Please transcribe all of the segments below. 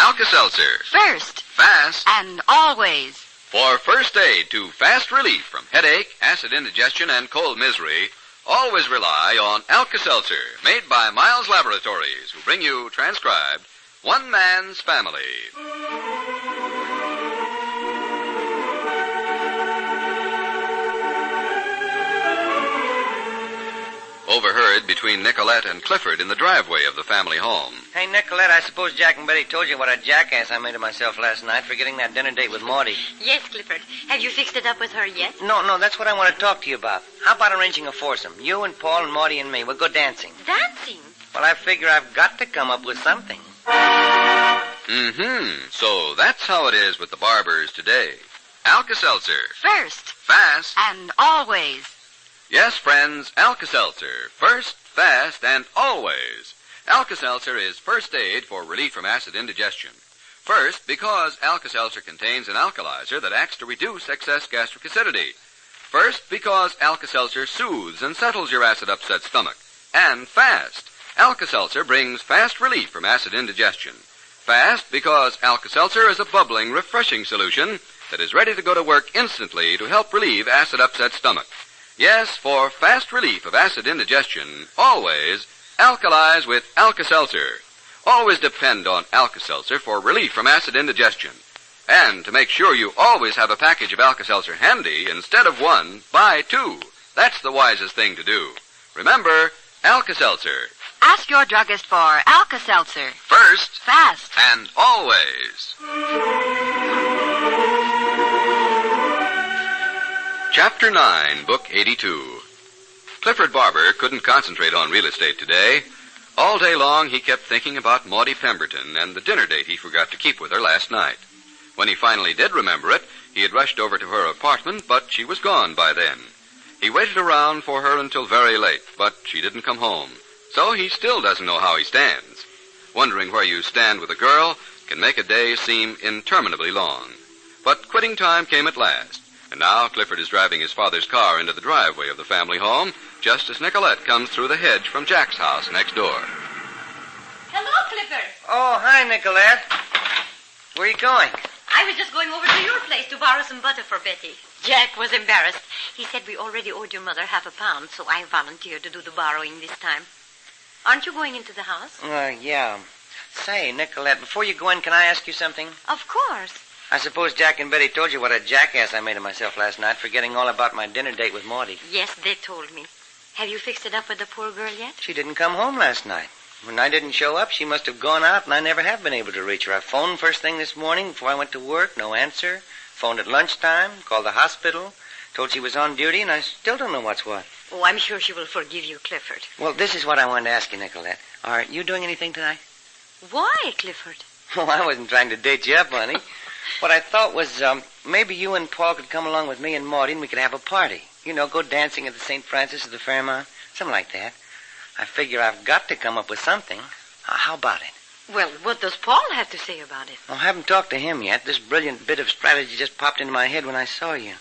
Alka-Seltzer. First. Fast. And always. For first aid to fast relief from headache, acid indigestion, and cold misery, always rely on Alka-Seltzer, made by Miles Laboratories, who bring you, transcribed, One Man's Family. Overheard between Nicolette and Clifford in the driveway of the family home. Hey, Nicolette, I suppose Jack and Betty told you what a jackass I made of myself last night for getting that dinner date with Maudie. Yes, Clifford. Have you fixed it up with her yet? No, that's what I want to talk to you about. How about arranging a foursome? You and Paul and Maudie and me. We'll go dancing. Dancing? Well, I figure I've got to come up with something. So that's how it is with the Barbours today. Alka-Seltzer. First. Fast. And always. Yes, friends, Alka-Seltzer. First, fast, and always. Alka-Seltzer is first aid for relief from acid indigestion. First, because Alka-Seltzer contains an alkalizer that acts to reduce excess gastric acidity. First, because Alka-Seltzer soothes and settles your acid-upset stomach. And fast. Alka-Seltzer brings fast relief from acid indigestion. Fast, because Alka-Seltzer is a bubbling, refreshing solution that is ready to go to work instantly to help relieve acid-upset stomach. Yes, for fast relief of acid indigestion, always alkalize with Alka-Seltzer. Always depend on Alka-Seltzer for relief from acid indigestion. And to make sure you always have a package of Alka-Seltzer handy, instead of one, buy two. That's the wisest thing to do. Remember, Alka-Seltzer. Ask your druggist for Alka-Seltzer. First. Fast. And always. Chapter 9, Book 82. Clifford Barbour couldn't concentrate on real estate today. All day long he kept thinking about Maudie Pemberton and the dinner date he forgot to keep with her last night. When he finally did remember it, he had rushed over to her apartment, but she was gone by then. He waited around for her until very late, but she didn't come home. So he still doesn't know how he stands. Wondering where you stand with a girl can make a day seem interminably long. But quitting time came at last. And now Clifford is driving his father's car into the driveway of the family home, just as Nicolette comes through the hedge from Jack's house next door. Hello, Clifford. Oh, hi, Nicolette. Where are you going? I was just going over to your place to borrow some butter for Betty. Jack was embarrassed. He said we already owed your mother £50, so I volunteered to do the borrowing this time. Aren't you going into the house? Yeah. Say, Nicolette, before you go in, can I ask you something? Of course. I suppose Jack and Betty told you what a jackass I made of myself last night, forgetting all about my dinner date with Maudie. Yes, they told me. Have you fixed it up with the poor girl yet? She didn't come home last night. When I didn't show up, she must have gone out, and I never have been able to reach her. I phoned first thing this morning before I went to work, no answer. Phoned at lunchtime, called the hospital, told she was on duty, and I still don't know what's what. Oh, I'm sure she will forgive you, Clifford. Well, this is what I wanted to ask you, Nicolette. Are you doing anything tonight? Why, Clifford? Oh, I wasn't trying to date you up, honey. What I thought was maybe you and Paul could come along with me and Maudie, and we could have a party. You know, go dancing at the St. Francis or the Fairmount, something like that. I figure I've got to come up with something. How about it? Well, what does Paul have to say about it? I haven't talked to him yet. This brilliant bit of strategy just popped into my head when I saw you.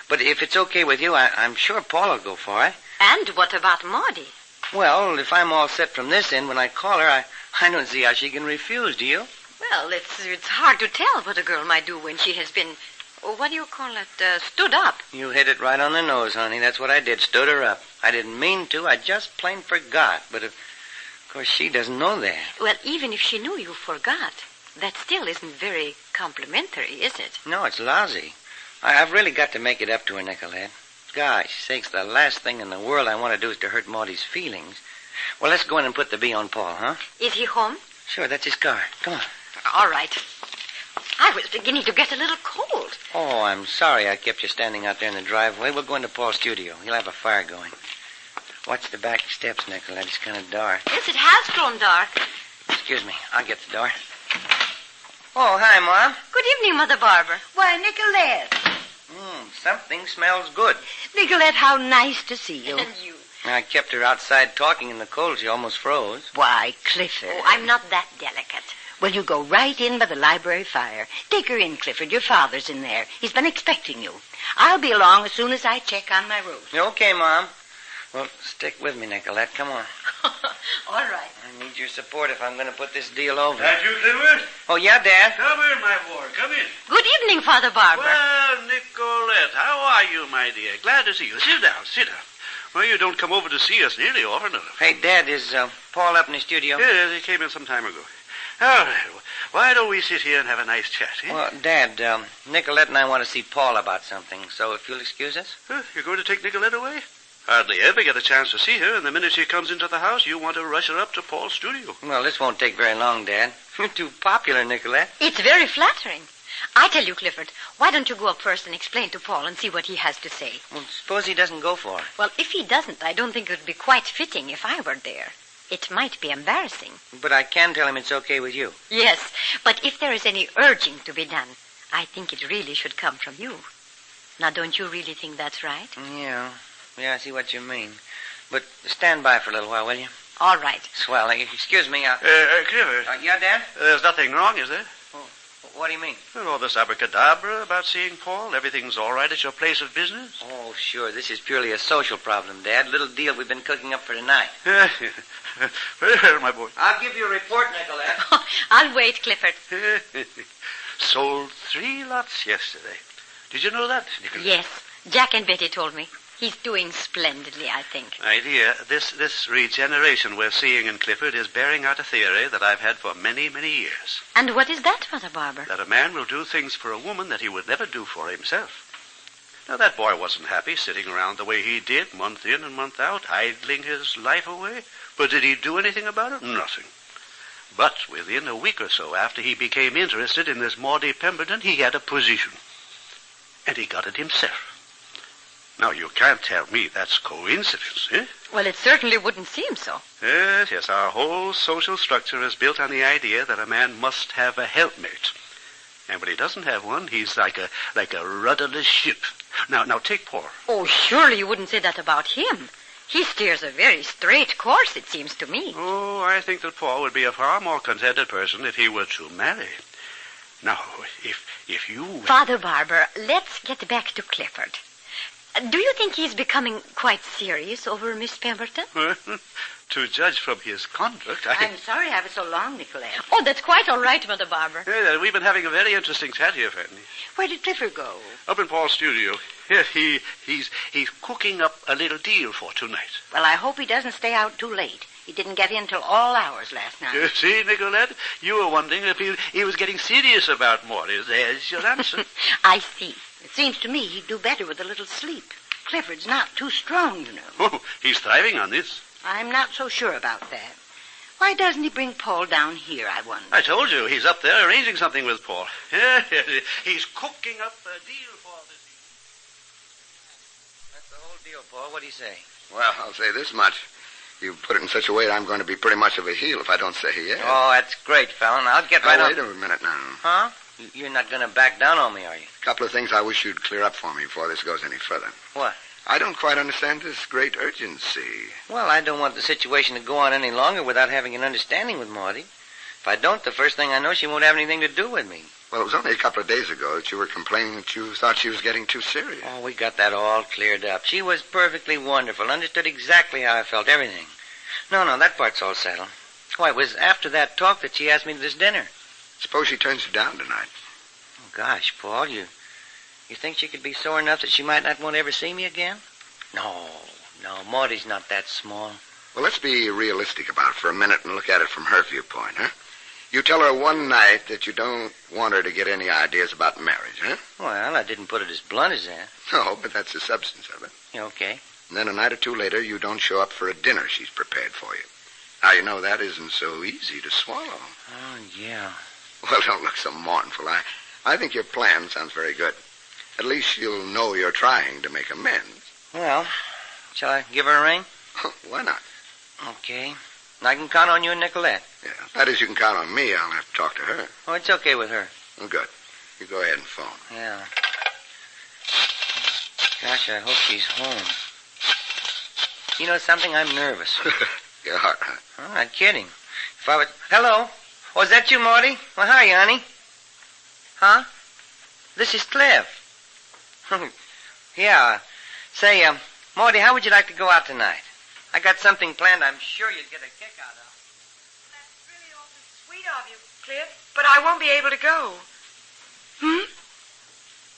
But if it's okay with you, I'm sure Paul will go for it. And what about Maudie? Well, if I'm all set from this end when I call her, I don't see how she can refuse, do you? Well, it's hard to tell what a girl might do when she has been, what do you call it, stood up. You hit it right on the nose, honey. That's what I did, stood her up. I didn't mean to. I just plain forgot. But, of course, she doesn't know that. Well, even if she knew you forgot, that still isn't very complimentary, is it? No, it's lousy. I've really got to make it up to her, Nicolette. Gosh sakes, the last thing in the world I want to do is to hurt Maudie's feelings. Well, let's go in and put the bee on Paul, huh? Is he home? Sure, that's his car. Come on. All right. I was beginning to get a little cold. Oh, I'm sorry I kept you standing out there in the driveway. We'll go into Paul's studio. He'll have a fire going. Watch the back steps, Nicolette. It's kind of dark. Yes, it has grown dark. Excuse me. I'll get the door. Oh, hi, Mom. Good evening, Mother Barbour. Why, Nicolette. Something smells good. Nicolette, how nice to see you. And you. I kept her outside talking in the cold. She almost froze. Why, Clifford. Oh, I'm not that delicate. Well, you go right in by the library fire. Take her in, Clifford. Your father's in there. He's been expecting you. I'll be along as soon as I check on my roast. Okay, Mom. Well, stick with me, Nicolette. Come on. All right. Need your support if I'm going to put this deal over. That you, Clifford? Oh, yeah, Dad? Come in, my boy. Come in. Good evening, Father Barbour. Well, Nicolette, how are you, my dear? Glad to see you. Sit down, sit down. Well, you don't come over to see us nearly often enough. Hey, Dad, is Paul up in the studio? Yes, he came in some time ago. All right, well, why don't we sit here and have a nice chat, eh? Well, Dad, Nicolette and I want to see Paul about something, so if you'll excuse us. Huh, you're going to take Nicolette away? Hardly ever get a chance to see her, and the minute she comes into the house, you want to rush her up to Paul's studio. Well, this won't take very long, Dad. You're too popular, Nicolette. It's very flattering. I tell you, Clifford, why don't you go up first and explain to Paul and see what he has to say? Well, suppose he doesn't go for it. Well, if he doesn't, I don't think it would be quite fitting if I were there. It might be embarrassing. But I can tell him it's okay with you. Yes, but if there is any urging to be done, I think it really should come from you. Now, don't you really think that's right? Yeah, I see what you mean. But stand by for a little while, will you? All right. Swell. Excuse me. Clifford. Yeah, Dad? There's nothing wrong, is there? Oh, what do you mean? Well, all this abracadabra about seeing Paul, everything's all right at your place of business? Oh, sure. This is purely a social problem, Dad. Little deal we've been cooking up for tonight. Well, my boy. I'll give you a report, Nicolette. I'll wait, Clifford. Sold 3 lots yesterday. Did you know that, Nicolette? Yes, Jack and Betty told me. He's doing splendidly, I think. My dear, this regeneration we're seeing in Clifford is bearing out a theory that I've had for many, many years. And what is that, Father Barbour? That a man will do things for a woman that he would never do for himself. Now, that boy wasn't happy sitting around the way he did, month in and month out, idling his life away. But did he do anything about it? Nothing. But within a week or so after he became interested in this Maudie Pemberton, he had a position. And he got it himself. Now, you can't tell me that's coincidence, eh? Well, it certainly wouldn't seem so. Yes, our whole social structure is built on the idea that a man must have a helpmate. And when he doesn't have one, he's like a rudderless ship. Now, take Paul. Oh, surely you wouldn't say that about him. He steers a very straight course, it seems to me. Oh, I think that Paul would be a far more contented person if he were to marry. Now, if you... Father Barbour, let's get back to Clifford. Do you think he's becoming quite serious over Miss Pemberton? To judge from his conduct, I'm sorry I was so long, Nicolette. Oh, that's quite all right, Mother Barbour. Yeah, we've been having a very interesting chat here, Fanny. Where did Clifford go? Up in Paul's studio. Yes, he's cooking up a little deal for tonight. Well, I hope he doesn't stay out too late. He didn't get in till all hours last night. You see, Nicolette, you were wondering if he was getting serious about Morris. There's your answer. I see. It seems to me he'd do better with a little sleep. Clifford's not too strong, you know. Oh, he's thriving on this. I'm not so sure about that. Why doesn't he bring Paul down here, I wonder? I told you, he's up there arranging something with Paul. He's cooking up a deal for this evening. That's the whole deal, Paul. What do you say? Well, I'll say this much. You put it in such a way that I'm going to be pretty much of a heel if I don't say yes. Oh, that's great, fella. I'll get right on. Wait a minute now. Huh? You're not going to back down on me, are you? A couple of things I wish you'd clear up for me before this goes any further. What? I don't quite understand this great urgency. Well, I don't want the situation to go on any longer without having an understanding with Maudie. If I don't, the first thing I know, she won't have anything to do with me. Well, it was only a couple of days ago that you were complaining that you thought she was getting too serious. Oh, we got that all cleared up. She was perfectly wonderful, understood exactly how I felt, everything. No, that part's all settled. Why, it was after that talk that she asked me to this dinner. Suppose she turns you down tonight. Oh, gosh, Paul, you think she could be sore enough that she might not want to ever see me again? No, Maudie's not that small. Well, let's be realistic about it for a minute and look at it from her viewpoint, huh? You tell her one night that you don't want her to get any ideas about marriage, huh? Well, I didn't put it as blunt as that. No, but that's the substance of it. Okay. And then a night or two later, you don't show up for a dinner she's prepared for you. Now, you know that isn't so easy to swallow. Oh, yeah. Well, don't look so mournful. I think your plan sounds very good. At least she'll know you're trying to make amends. Well, shall I give her a ring? Why not? Okay. I can count on you and Nicolette. Yeah, that is, you can count on me. I'll have to talk to her. Oh, it's okay with her. Well, good. You go ahead and phone. Yeah. Gosh, I hope she's home. You know something? I'm nervous. You are, huh? I'm not kidding. If I would... Hello? Oh, is that you, Maudie? Well, hi, honey. Huh? This is Cliff. Yeah. Say, Maudie, how would you like to go out tonight? I got something planned I'm sure you'd get a kick out of. Cliff, but I won't be able to go.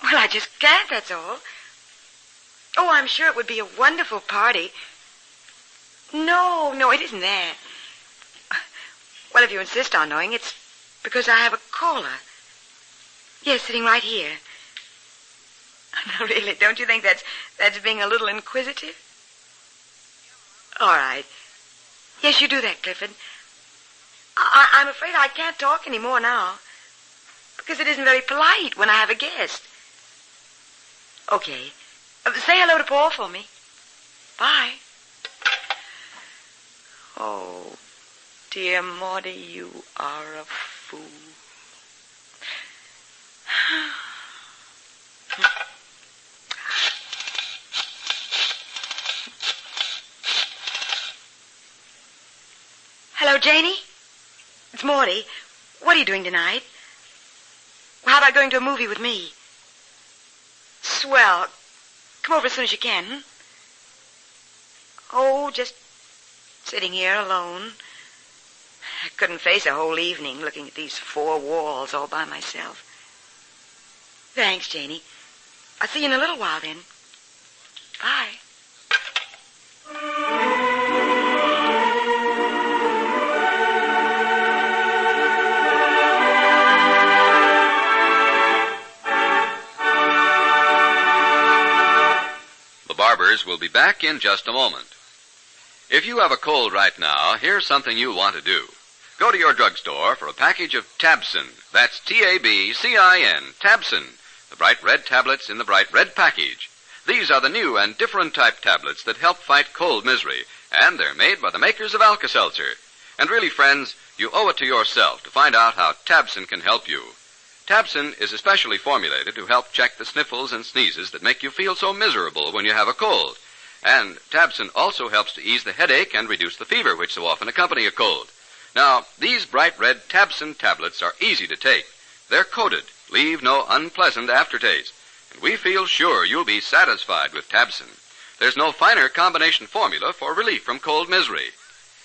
Well, I just can't, that's all. Oh, I'm sure it would be a wonderful party. No, it isn't that. Well, if you insist on knowing, it's because I have a caller. Yes, sitting right here. No, really, don't you think that's being a little inquisitive? All right. Yes, you do that, Clifford. I'm afraid I can't talk anymore now. Because it isn't very polite when I have a guest. Okay. Say hello to Paul for me. Bye. Oh, dear Maudie, you are a fool. Hello, Janie. It's Maudie. What are you doing tonight? How about going to a movie with me? Swell. Come over as soon as you can. Oh, just sitting here alone. I couldn't face a whole evening looking at these four walls all by myself. Thanks, Janie. I'll see you in a little while then. Bye. The Barbours will be back in just a moment. If you have a cold right now, here's something you'll want to do. Go to your drugstore for a package of Tabsin. That's T-A-B-C-I-N, Tabsin, the bright red tablets in the bright red package. These are the new and different type tablets that help fight cold misery, and they're made by the makers of Alka-Seltzer. And really, friends, you owe it to yourself to find out how Tabsin can help you. Tabsin is especially formulated to help check the sniffles and sneezes that make you feel so miserable when you have a cold. And Tabsin also helps to ease the headache and reduce the fever which so often accompany a cold. Now, these bright red Tabsin tablets are easy to take. They're coated, leave no unpleasant aftertaste. And we feel sure you'll be satisfied with Tabsin. There's no finer combination formula for relief from cold misery.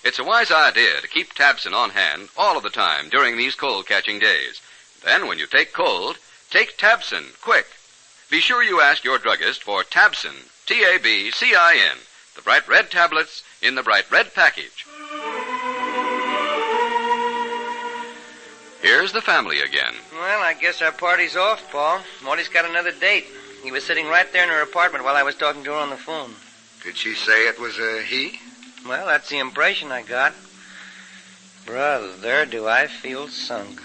It's a wise idea to keep Tabsin on hand all of the time during these cold-catching days. Then, when you take cold, take Tabsin, quick. Be sure you ask your druggist for Tabsin, T-A-B-C-I-N, the bright red tablets in the bright red package. Here's the family again. Well, I guess our party's off, Paul. Maudie's got another date. He was sitting right there in her apartment while I was talking to her on the phone. Did she say it was a he? Well, that's the impression I got. Brother, do I feel sunk.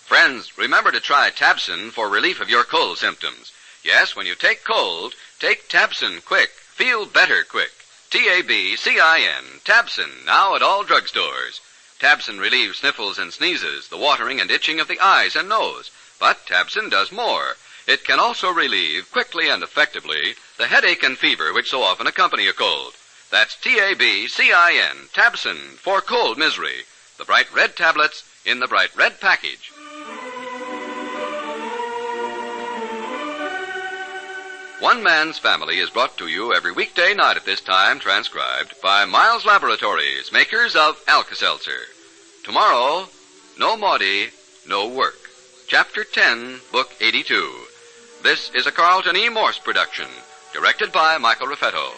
Friends, remember to try Tabsin for relief of your cold symptoms. Yes, when you take cold, take Tabsin quick. Feel better quick. T-A-B-C-I-N, Tabsin, now at all drugstores. Tabsin relieves sniffles and sneezes, the watering and itching of the eyes and nose. But Tabsin does more. It can also relieve, quickly and effectively, the headache and fever which so often accompany a cold. That's T-A-B-C-I-N, Tabsin, for cold misery. The bright red tablets in the bright red package. One Man's Family is brought to you every weekday night at this time, transcribed by Miles Laboratories, makers of Alka-Seltzer. Tomorrow, no Maudie, no work. Chapter 10, Book 82. This is a Carlton E. Morse production, directed by Michael Raffetto.